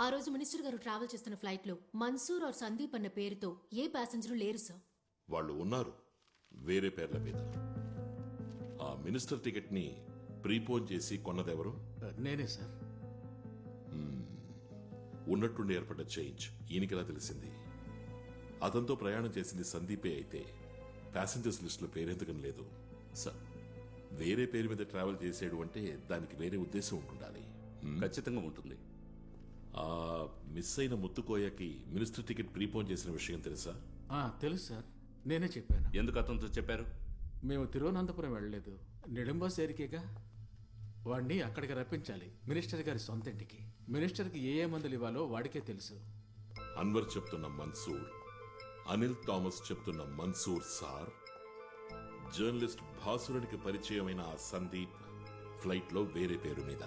ఆ రోజు మినిస్టర్ గారు ట్రావెల్ చేస్తున్న ఫ్లైట్ లో మన్సూర్ ఆర్ సందీప్ అన్న పేరుతో ఏ ప్యాసింజర్ లేరు సార్. వాళ్ళు ఉన్నారు వేరే పేర్ల మీద. ఆ మినిస్టర్ టికెట్ ని ప్రీపోన్ చేసి కొన్నదెవరు? నేనే సార్. ఉన్నట్టుండి ఏర్పడ్డ చేంజ్ ఈయనకిలా తెలిసింది. అతనితో ప్రయాణం చేసింది సందీపే అయితే ప్యాసింజర్స్ లిస్టులో పేరెందుకని లేదు సార్. వేరే పేరు మీద ట్రావెల్ చేసాడు అంటే దానికి వేరే ఉద్దేశం ఉండాలి. ఖచ్చితంగా ఉంటుంది. ఆ మిస్ అయిన ముత్తుకోయకి మినిస్టర్ టికెట్ ప్రీపోన్ చేసిన విషయం తెలుసా? తెలుసు సార్, నేనే చెప్పాను. ఎందుకు అతనితో చెప్పారు? మేము తిరువనంతపురం వెళ్ళలేదు, నిడంబస్ ఏరికేగా. వాడిని అక్కడికి రప్పించాలి, మినిస్టర్ గారి సొంత ఇంటికి. మినిస్టర్కి ఏ మందులు ఇవ్వాలో వాడికే తెలుసు. అన్వర్ చెప్తున్న మన్సూర్, అనిల్ థామస్ చెప్తున్న మన్సూర్ సార్, జర్నలిస్ట్ భాసురునికి పరిచయమైన ఆ సందీప్ ఫ్లైట్ లో వేరే పేరు మీద.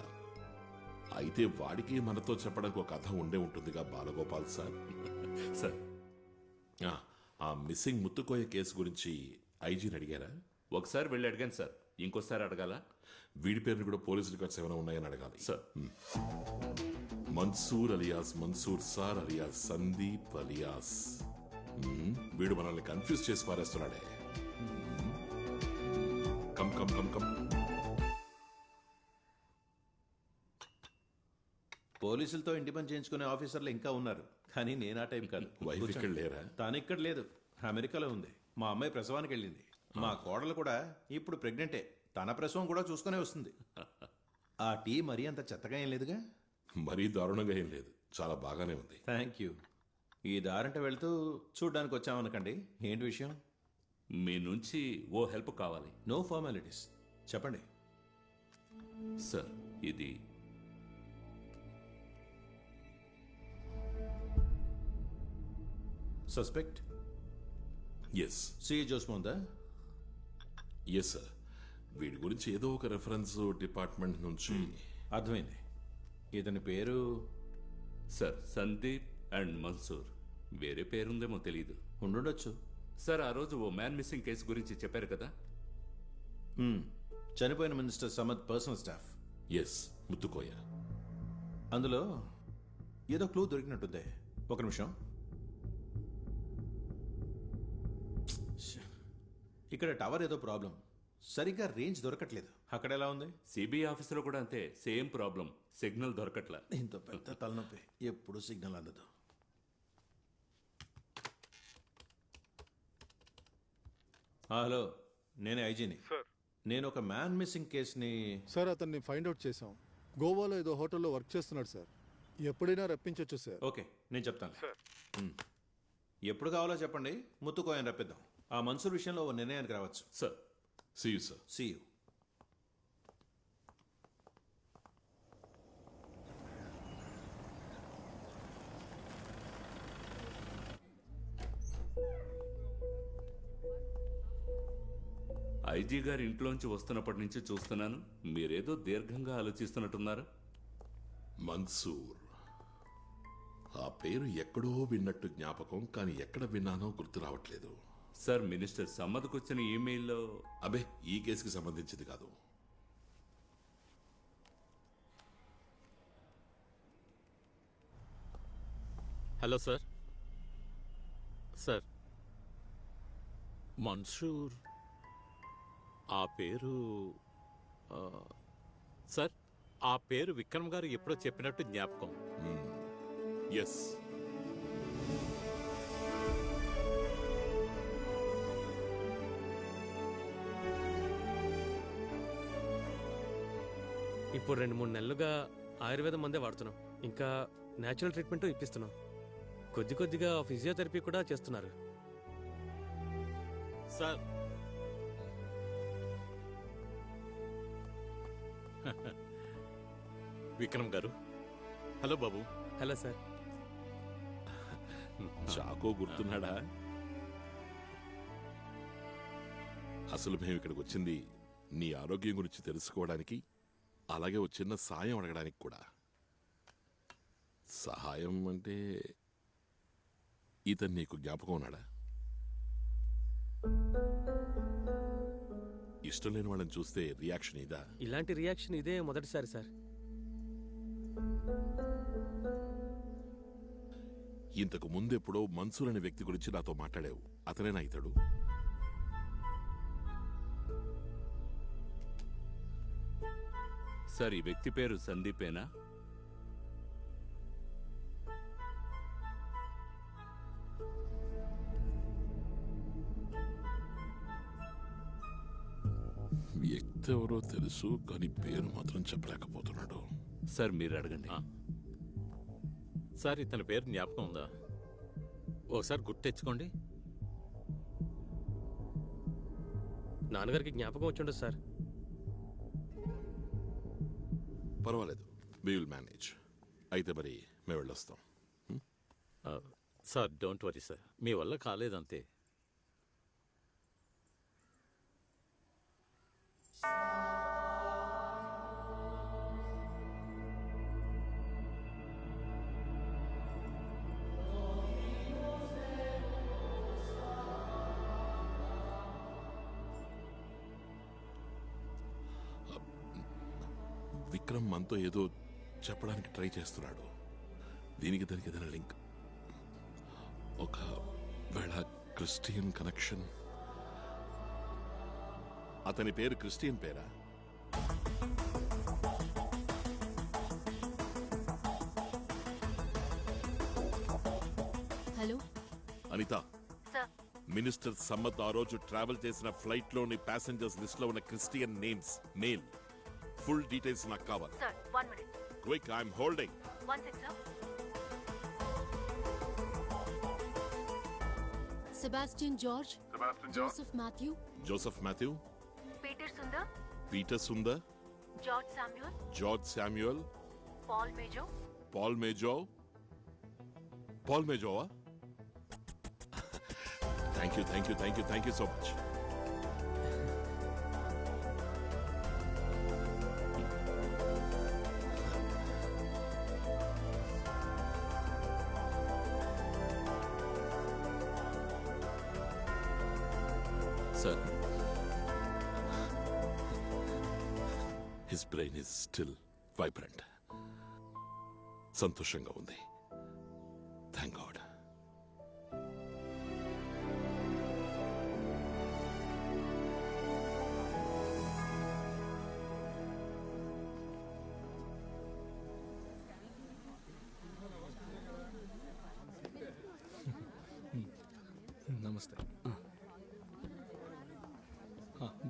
అయితే వాడికి మనతో చెప్పడానికి ఒక కథ ఉండే ఉంటుందిగా బాలగోపాల్ సార్. సార్, ఆ మిస్సింగ్ ముత్తుకోయ కేసు గురించి ఐజీని అడిగారా? ఒకసారి వెళ్ళి అడిగాను సార్, ఇంకోసారి అడగాల? వీడి పేరుని కూడా పోలీసు రికార్డ్స్ ఏమైనా ఉన్నాయని అడగాలి sir. Mansoor alias Mansoor sir alias Sandeep alias. వీడు మనల్ని కన్ఫ్యూజ్ చేసి పారేస్తున్నాడే. Come come come come. పోలీసులతో ఇంటి పని చేయించుకునే ఆఫీసర్లు ఇంకా ఉన్నారు, కానీ నేను ఆ టైం కాదు. వైఫ్ ఇక్కడ లేరా? తాను ఇక్కడ లేదు, అమెరికాలో ఉంది. మా అమ్మాయి ప్రసవానికి వెళ్ళింది. మా కోడలు కూడా ఇప్పుడు ప్రెగ్నెంటే, తన ప్రసవం కూడా చూసుకునే వస్తుంది. ఆ టీ మరీ అంత చెత్తగా ఏం లేదుగా? మరీ దారుణంగా ఏం లేదు, చాలా బాగానే ఉంది. Thank you. ఈ దారంట వెళ్తూ చూడ్డానికి వచ్చామనకండి. ఏంటి విషయం? మీ నుంచి ఓ హెల్ప్ కావాలి. నో ఫార్మాలిటీస్, చెప్పండి. సార్, ఇది సస్పెక్ట్ ఎస్ సిఏ జోస్మోందా? Yes sir. వీడి గురించి ఏదో ఒక రెఫరెన్స్ డిపార్ట్మెంట్ నుంచి. అర్థమైంది. ఇతని పేరు? Sir, Sandeep and Mansoor. వేరే పేరుందేమో తెలీదు. ఉండుండొచ్చు. సార్, ఆ రోజు ఓ మ్యాన్ మిస్సింగ్ కేసు గురించి చెప్పారు కదా? చనిపోయిన minister Samad personal staff. Yes, Muthukoya. అందులో ఏదో క్లూ దొరికినట్టుంది. ఒక నిమిషం. ఇక్కడ టవర్ ఏదో ప్రాబ్లం, సరిగ్గా రేంజ్ దొరకట్లేదు. అక్కడ ఎలా ఉంది? సిబిఐ ఆఫీసులో కూడా అంతే, సేమ్ ప్రాబ్లం. సిగ్నల్ దొరకట్లా. ఇంత పెద్ద తలనొప్పి, ఎప్పుడు సిగ్నల్ అందదు. హలో, నేనే ఐజీని. నేను ఒక మ్యాన్ మిస్సింగ్ కేసుని. సార్, అతన్ని ఫైండ్ అవుట్ చేశాం. గోవాలో ఏదో హోటల్లో వర్క్ చేస్తున్నాడు సార్. ఎప్పుడైనా రప్పించవచ్చు సార్. ఓకే, నేను చెప్తాను. ఎప్పుడు కావాలో చెప్పండి, ముత్తుకోయని రప్పిద్దాం. ఆ మన్సూర్ విషయంలో ఓ నిర్ణయానికి రావచ్చు. Sir, see you sir. See you. IG గారి ఇంట్లోంచి వస్తున్నప్పటి నుంచి చూస్తున్నాను, మీరేదో దీర్ఘంగా ఆలోచిస్తున్నట్టున్నారు. మన్సూర్, ఆ పేరు ఎక్కడో విన్నట్టు జ్ఞాపకం, కానీ ఎక్కడ విన్నానో గుర్తు రావట్లేదు. సార్, మినిస్టర్ సమ్మద్కు వచ్చిన ఈమెయిల్లో. అబే, ఈ కేసుకి సంబంధించింది కాదు. Hello sir. సార్, మన్సూర్ ఆ పేరు సార్, ఆ పేరు విక్రమ్ గారు ఎప్పుడో చెప్పినట్టు జ్ఞాపకం. ఎస్. ఇప్పుడు 2-3 నెలలుగా ఆయుర్వేద మందే వాడుతున్నాం. ఇంకా న్యాచురల్ ట్రీట్మెంట్ ఇప్పిస్తున్నాం. కొద్దిగా ఫిజియోథెరపీ కూడా చేస్తున్నారు. సార్, విక్రమ్ గారు. హలో బాబు. Hello sir. చాకో గుర్తున్నాడా? అసలు మేము ఇక్కడికి వచ్చింది నీ ఆరోగ్యం గురించి తెలుసుకోవడానికి, అలాగే ఒక చిన్న సాయం అడగడానికి కూడా. సహాయం అంటే ఇతను నీకు జ్ఞాపకం ఉన్నాడా? ఇష్టం లేని వాళ్ళని చూస్తే రియాక్షన్ ఇదా? ఇలాంటి రియాక్షన్ ఇదే మొదటిసారి సార్. ఇంతకు ముందెప్పుడో మన్సూర్ అనే వ్యక్తి గురించి నాతో మాట్లాడావు. అతనేనా ఇతడు? సార్, ఈ వ్యక్తి పేరు సందీపేనా? వ్యక్తి ఎవరో తెలుసు, కానీ పేరు మాత్రం చెప్పలేకపోతున్నాడు. సార్, మీరు అడగండి. సార్, ఇతని పేరు జ్ఞాపకం ఉందా? ఒకసారి గుర్తు తెచ్చుకోండి. నాన్నగారికి జ్ఞాపకం వచ్చిండదు సార్. పర్వాలేదు, వి విల్ మేనేజ్. అయితే మరి మేము వెళ్ళొస్తాం. సార్, డోంట్ వరీ సార్, మీ వల్ల కాలేదంతే. విక్రమ్ మనతో ఏదో చెప్పడానికి ట్రై చేస్తున్నాడు. దీనికి దానికి ఏదైనా లింక్, ఒకవేళ క్రిస్టియన్ కనెక్షన్. అతని పేరు క్రిస్టియన్ పేరా? హలో అనిత, మినిస్టర్ సమ్మత్ ఆ రోజు ట్రావెల్ చేసిన ఫ్లైట్ లోని ప్యాసింజర్స్ లిస్ట్ లో ఉన్న Christian names, male, full details నాకు కావాలి. Quick, I'm holding. Sebastian George, Joseph Mathew, Joseph Mathew, Peter Sundar, George Samuel, Paul Mejo. Paul మేజోవా? Thank you so much. Sir, his brain is still vibrant. సంతోషంగా ఉంది. Thank God. నమస్తే.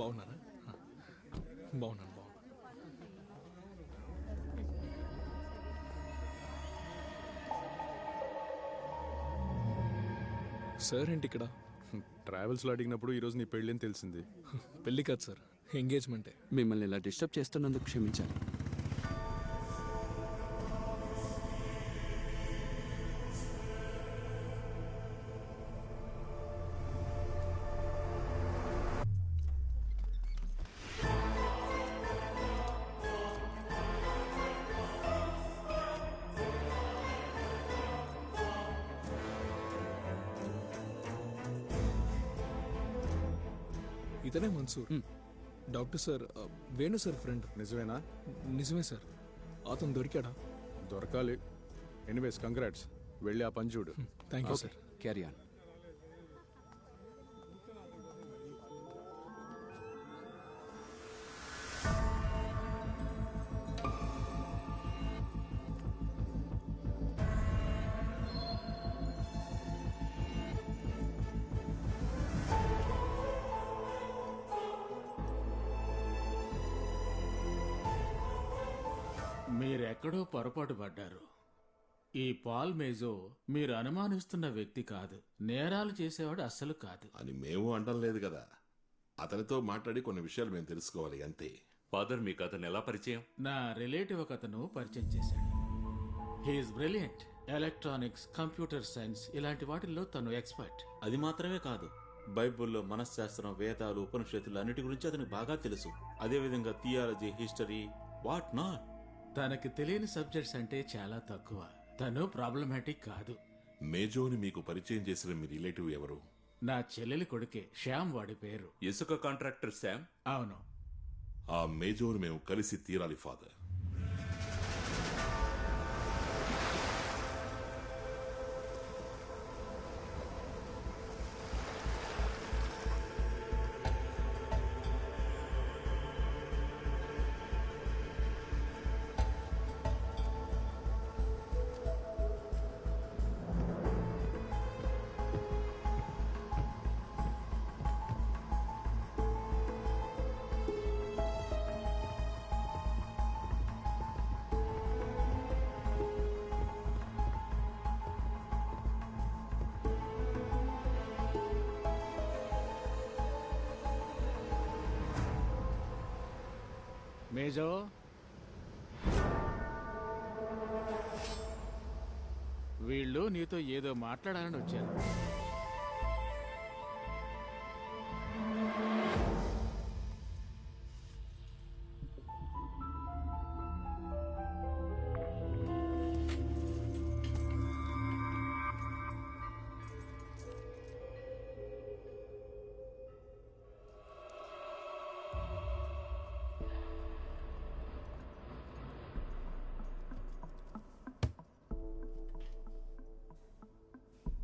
బాగున్నారా? బాగున్నాను. Sir ఏంటి ఇక్కడ? ట్రావెల్స్లో అడిగినప్పుడు ఈరోజు నీ పెళ్ళి అని తెలిసింది. పెళ్ళి కాదు సార్, ఎంగేజ్మెంటే. మిమ్మల్ని ఇలా డిస్టర్బ్ చేస్తున్నందుకు క్షమించాలి. ఇతనే Mansoor. Doctor sir, Venu sir friend. నిజమేనా? నిజమే సార్. అతను దొరికాడా? దొరకాలి. Anyways, congrats. వెళ్ళి ఆ పని చూడు. Thank you sir. Carry on. మీరెక్కడో పొరపాటు పడ్డారు. ఈ పాల్ మేజో మీరు అనుమానిస్తున్న వ్యక్తి కాదు. నేరాలు చేసేవాడు అస్సలు కాదు అని మేము అంటం లేదు కదా. అతనితో మాట్లాడి కొన్ని విషయాలు మేము తెలుసుకోవాలి అంతే. ఫాదర్, మీకు అతను ఎలా పరిచయం? నా రిలేటివ్ ఒకతను పరిచయం చేశాడు. He is brilliant. Electronics, computer science ఇలాంటి వాటిల్లో తను ఎక్స్పర్ట్. అది మాత్రమే కాదు, బైబిల్లో మనశ్శాస్త్రం, వేదాలు, ఉపనిషత్తులు అన్నిటి గురించి అతనికి బాగా తెలుసు. అదేవిధంగా థియాలజీ, హిస్టరీ, వాట్ నాట్. తనకి తెలియని సబ్జెక్ట్స్ అంటే చాలా తక్కువ. తను ప్రాబ్లమాటిక్ కాదు. మేజోని మీకు పరిచయం చేసిన మీ రిలేటివ్ ఎవరు? నా చెల్లెలి కొడుకే, శ్యామ్ వాడి పేరు. ఇసుక కాంట్రాక్టర్ శామ్? అవును. ఆ మేజోని మేము కలిసి తీరాలి ఫాదర్. మేజో, వీళ్ళు నీతో ఏదో మాట్లాడాలని వచ్చారు.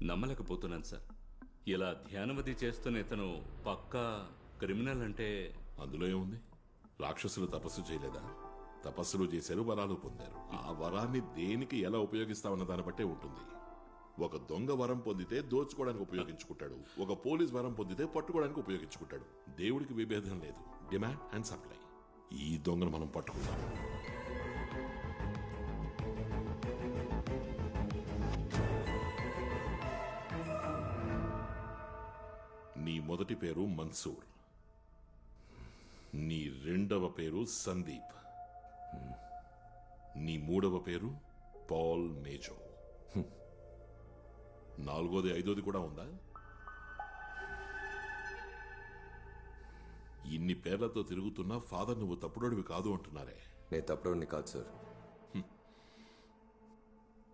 నమ్మలేకపోతున్నాను సార్. ఇలా ధ్యానవతి చేస్తున్న ఇతను పక్కా క్రిమినల్ అంటే అందులో ఏముంది? రాక్షసులు తపస్సు చేయలేదా? తపస్సులు చేశారు, వరాలు పొందారు. ఆ వరాన్ని దేనికి ఎలా ఉపయోగిస్తామన్న దాన్ని బట్టే ఉంటుంది. ఒక దొంగ వరం పొందితే దోచుకోవడానికి ఉపయోగించుకుంటాడు, ఒక పోలీస్ వరం పొందితే పట్టుకోవడానికి ఉపయోగించుకుంటాడు. దేవుడికి విభేదం లేదు, డిమాండ్ అండ్ సప్లై. ఈ దొంగను మనం పట్టుకుందాం. నీ మొదటి పేరు మన్సూర్, నీ రెండవ పేరు సందీప్, నీ మూడవ పేరు పాల్ మేజో. నాలుగోది ఐదోది కూడా ఉందా? ఇన్ని పేర్లతో తిరుగుతున్నా ఫాదర్ నువ్వు తప్పుడోడివి కాదు అంటున్నారే. నేను తప్పుడోడిని కాదు సార్.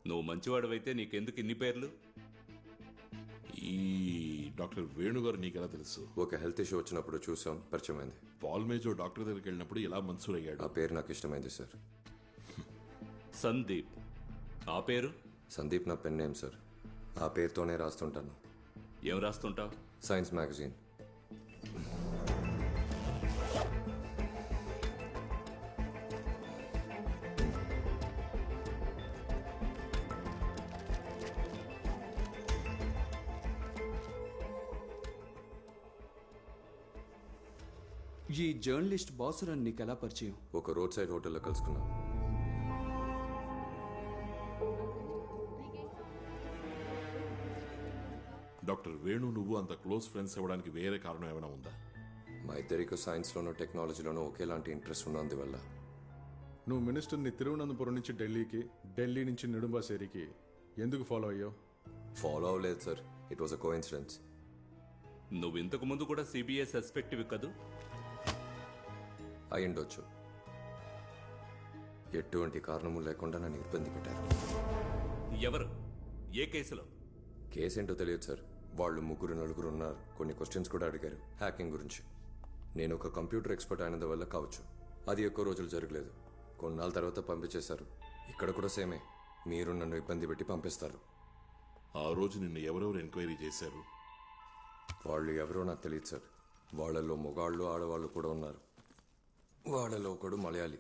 నువ్వు మంచివాడివైతే నీకెందుకు ఇన్ని పేర్లు? ఈ డాక్టర్ వేణుగారు నీకెలా తెలుసు? ఒక హెల్త్ ఇష్యూ వచ్చినప్పుడు చూసాం, పరిచయమైంది. పాల్ మేజో డాక్టర్ దగ్గరికి వెళ్ళినప్పుడు ఇలా మన్సూర్ అయ్యాడు. ఆ పేరు నాకు ఇష్టమైంది సార్. సందీప్, ఆ పేరు? సందీప్ నా పెన్ నేమ్ సార్. ఆ పేరుతోనే రాస్తుంటాను. ఏం రాస్తుంటావు? Science magazine. ఈ జర్నలిస్ట్ బాసురన్ నీకు ఎలా పరిచయం? ఒక రోడ్ సైడ్ హోటల్లో కలుసుకున్నాం. డాక్టర్ వేణు నువ్వు అంత క్లోజ్ ఫ్రెండ్స్ అవ్వడానికి వేరే కారణం ఏమైనా ఉందా? మా ఇద్దరికి సైన్స్లోనూ టెక్నాలజీలోనూ ఒకేలాంటి ఇంట్రెస్ట్ ఉన్నందువల్ల. నువ్వు మినిస్టర్ని తిరువనంతపురం నుంచి ఢిల్లీకి, ఢిల్లీ నుంచి నెడుంబాసేరికి ఎందుకు ఫాలో అయ్యావు? ఫాలో అవ్వలేదు sir, it was a coincidence. నువ్వు ఇంతకు ముందు కూడా సిబిఐ సస్పెక్టివ్ కదూ? అయ్యుండొచ్చు. ఎటువంటి కారణము లేకుండా నన్ను ఇబ్బంది పెట్టారు. ఎవరు? ఏ కేసులో? కేసు ఏంటో తెలియదు సార్. వాళ్ళు ముగ్గురు నలుగురు ఉన్నారు. కొన్ని క్వశ్చన్స్ కూడా అడిగారు హ్యాకింగ్ గురించి. నేను ఒక కంప్యూటర్ ఎక్స్పర్ట్ అయినందువల్ల కావచ్చు. అది ఎక్కువ రోజులు జరగలేదు. కొన్నాళ్ళ తర్వాత పంపించేశారు. ఇక్కడ కూడా సేమే, మీరు నన్ను ఇబ్బంది పెట్టి పంపిస్తారు. ఆ రోజు నిన్ను ఎవరెవరు ఎంక్వైరీ చేశారు? వాళ్ళు ఎవరో నాకు తెలియదు సార్. వాళ్ళలో మగాళ్ళు ఆడవాళ్ళు కూడా ఉన్నారు. వాళ్ళలో ఒకడు మలయాళీ,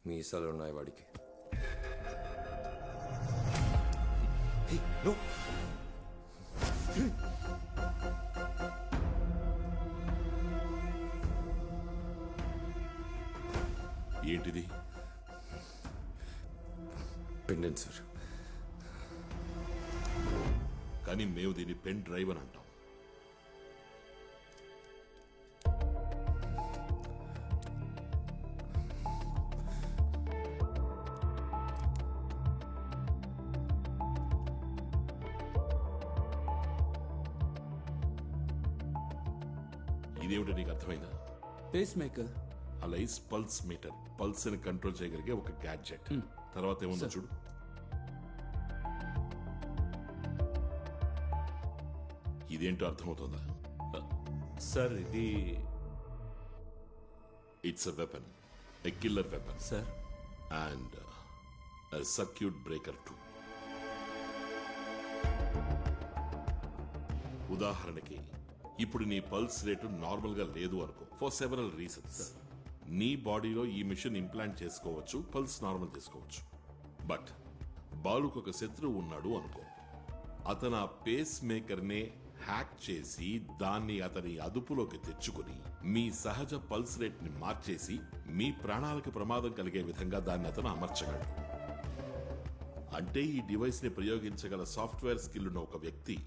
మీసాలు ఉన్నాయి వాడికి. ఏంటిది? Pendant sir. కానీ మేము దీన్ని పెన్ డ్రైవ్ అని అంటాం. ఇదేమిటో నీకు అర్థమైందా? Pacemaker. Alias pulse meter, pulse ని కంట్రోల్ చేయగలిగే ఒక గ్యాడ్జెట్. తర్వాత ఏముందో చూడు. ఇదేంటో అర్థమవుతుందా? సార్ ఇది it's a weapon, a killer weapon sir, and a circuit breaker two. ఉదాహరణకి ఇప్పుడు నీ పల్స్ రేటు నార్మల్ గా లేదు అనుకో, ఫర్ సెవరల్ రీజన్స్. నీ బాడీలో ఈ మిషన్ ఇంప్లాంట్ చేసుకోవచ్చు, పల్స్ నార్మల్ చేసుకోవచ్చు. బట్ బాలుకు ఒక శత్రువు ఉన్నాడు అనుకో, అతను ఆ పేస్ మేకర్ నే హ్యాక్ చేసి దాన్ని అతని అదుపులోకి తెచ్చుకుని మీ సహజ పల్స్ రేట్ ని మార్చేసి మీ ప్రాణాలకు ప్రమాదం కలిగే విధంగా దాన్ని అతను అమర్చగలడు. అంటే ఈ డివైస్ ని ప్రయోగించగల సాఫ్ట్వేర్ స్కిల్ ఉన్న ఒక వ్యక్తి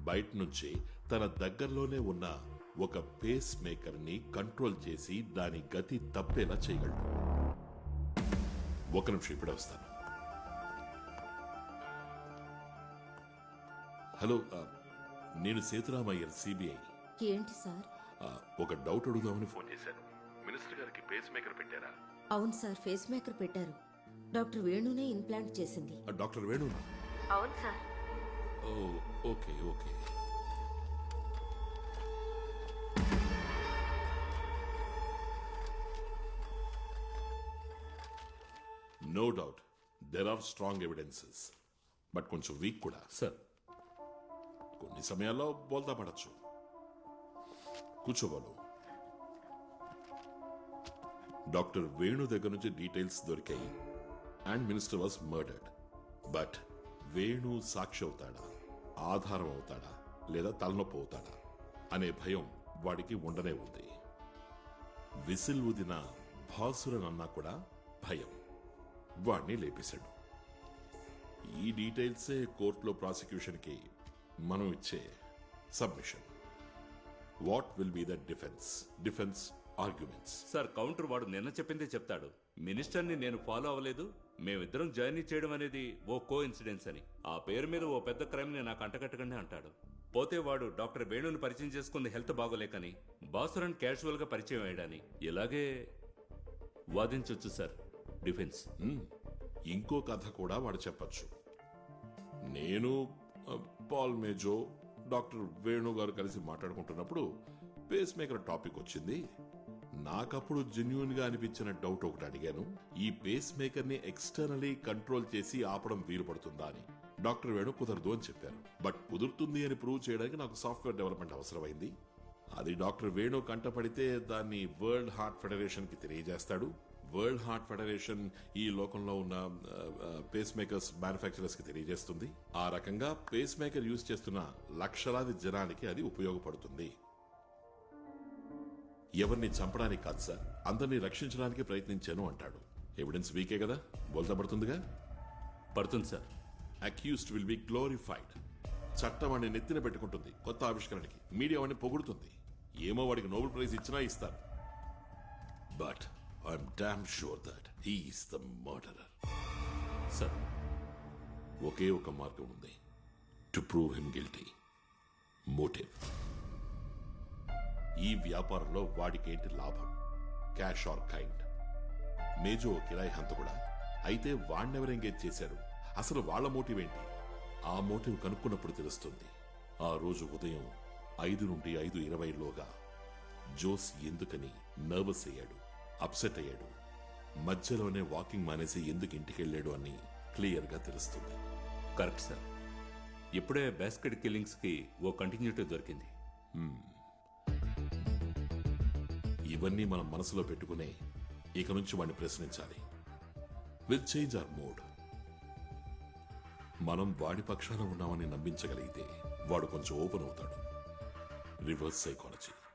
బయట నుంచి తన దగ్గరలోనే ఉన్న ఒక పేస్ మేకర్ ని కంట్రోల్ చేసి దాని గతి తప్పేలా చేయగలడు. ఒక నిమిషం ఇప్పుడే వస్తాను. హలో, నేను సేతురామయ్యర్, సిబిఐ. ఏంటి సార్? ఒక డౌట్ అడుగుదామని ఫోన్ చేశాను. మినిస్టర్ గారికి పేస్ మేకర్ పెట్టారా? అవును సార్, ఫేస్ మేకర్ పెట్టారు. డాక్టర్ వేణునే ఇంప్లాంట్ చేసింది. డాక్టర్ వేణునా? అవును sir. Oh, okay okay. No doubt there are strong evidences, but కొంచెం వీక్ కూడా. సార్, కొన్ని సమయాల్లో బోల్తా పడచ్చు. కూర్చోవాలు. డాక్టర్ వేణు దగ్గర నుంచి డీటెయిల్స్ దొరికాయి and minister was murdered. But Venu సాక్షి అవుతాడా, ఆధారం అవుతాడా, లేదా తలనొప్పి అవుతాడా అనే భయం వాడికి ఉండనే ఉంది. విసిల్ ఊదిన భాసురన్ అన్నా కూడా భయం. వాడిని లేపేశాడు. ఈ డీటెయిల్సే కోర్టులో ప్రాసిక్యూషన్కి మనం ఇచ్చే submission. What will be the defence arguments? Sir, counter వాడు నిన్న చెప్పిందే చెప్తాడు. మినిస్టర్ని నేను ఫాలో అవ్వలేదు, మేమిద్దరం జర్నీ చేయడం అనేది ఓ కో ఇన్సిడెన్స్ అని. ఆ పేరు మీద ఓ పెద్ద క్రైమ్ని నాకు అంటగట్టకండి అంటాడు. పోతే వాడు డాక్టర్ వేణుని పరిచయం చేసుకుంది హెల్త్ బాగోలేకని, బాసురన్ క్యాజువల్గా పరిచయం అయ్యాడని. ఇలాగే వాదించొచ్చు సార్ డిఫెన్స్. ఇంకో కథ కూడా వాడు చెప్పచ్చు. నేను పాల్ మేజో, డాక్టర్ వేణు గారు కలిసి మాట్లాడుకుంటున్నప్పుడు పేస్ మేకర్ టాపిక్ వచ్చింది. నాకప్పుడు జెన్యూన్ గా అనిపించిన డౌట్ ఒకటి అడిగాను. ఈ పేస్ మేకర్ ని ఎక్స్టర్నలీ కంట్రోల్ చేసి ఆపడం వీలు పడుతుందా అని. డాక్టర్ వేణు కుదరదు అని చెప్పారు. బట్ కుదురుతుంది అని ప్రూవ్ చేయడానికి నాకు సాఫ్ట్వేర్ డెవలప్మెంట్ అవసరమైంది. అది డాక్టర్ వేణు కంటపడితే దాన్ని వరల్డ్ హార్ట్ ఫెడరేషన్ కి తెలియజేస్తాడు. వరల్డ్ హార్ట్ ఫెడరేషన్ ఈ లోకంలో ఉన్న పేస్ మేకర్స్ మ్యానుఫ్యాక్చరర్స్ కి తెలియజేస్తుంది. ఆ రకంగా పేస్ మేకర్ యూజ్ చేస్తున్న లక్షలాది జనానికి అది ఉపయోగపడుతుంది. ఎవరిని చంపడానికి కాదు సార్, అందరినీ రక్షించడానికి ప్రయత్నించాను అంటాడు. ఎవిడెన్స్ వీకే కదా, బోల్తా పడుతుందిగా? పడుతుంది sir. Accused will be glorified. చట్టం వాడిని నెత్తిన పెట్టుకుంటుంది కొత్త ఆవిష్కరణకి. మీడియా వాడిని పొగుడుతుంది. ఏమో వాడికి నోబెల్ ప్రైజ్ ఇచ్చినా ఇస్తారు. But I'm damn sure that he is the murderer. Sir, ఒకే ఒక మార్గం ఉంది to prove him guilty. Motive. ఈ వ్యాపారంలో వాడికేంటి లాభం? Cash or kind. మేజో కిరాయి హంతకుడా? అయితే వాణ్ణెవరు ఎంగేజ్ చేశారు? అసలు వాళ్ళ మోటివ్ ఏంటి? ఆ మోటివ్ కనుక్కున్నప్పుడు తెలుస్తుంది. ఆ రోజు ఉదయం 5 నుండి 5:20లోగా జోస్ ఎందుకని నర్వస్ అయ్యాడు, అప్సెట్ అయ్యాడు, మధ్యలోనే వాకింగ్ మానేసి ఎందుకు ఇంటికెళ్ళాడు అని క్లియర్గా తెలుస్తుంది. Correct sir. ఇప్పుడే బాస్కెట్ కిల్లింగ్స్ కి ఓ కంటిన్యూటీ దొరికింది. ఇవన్నీ మనం మనసులో పెట్టుకునే ఇక నుంచి వాడిని ప్రశ్నించాలి. Will change our mood. మనం వాడి పక్షాన ఉన్నామని నమ్మించగలిగితే వాడు కొంచెం ఓపెన్ అవుతాడు. Reverse psychology.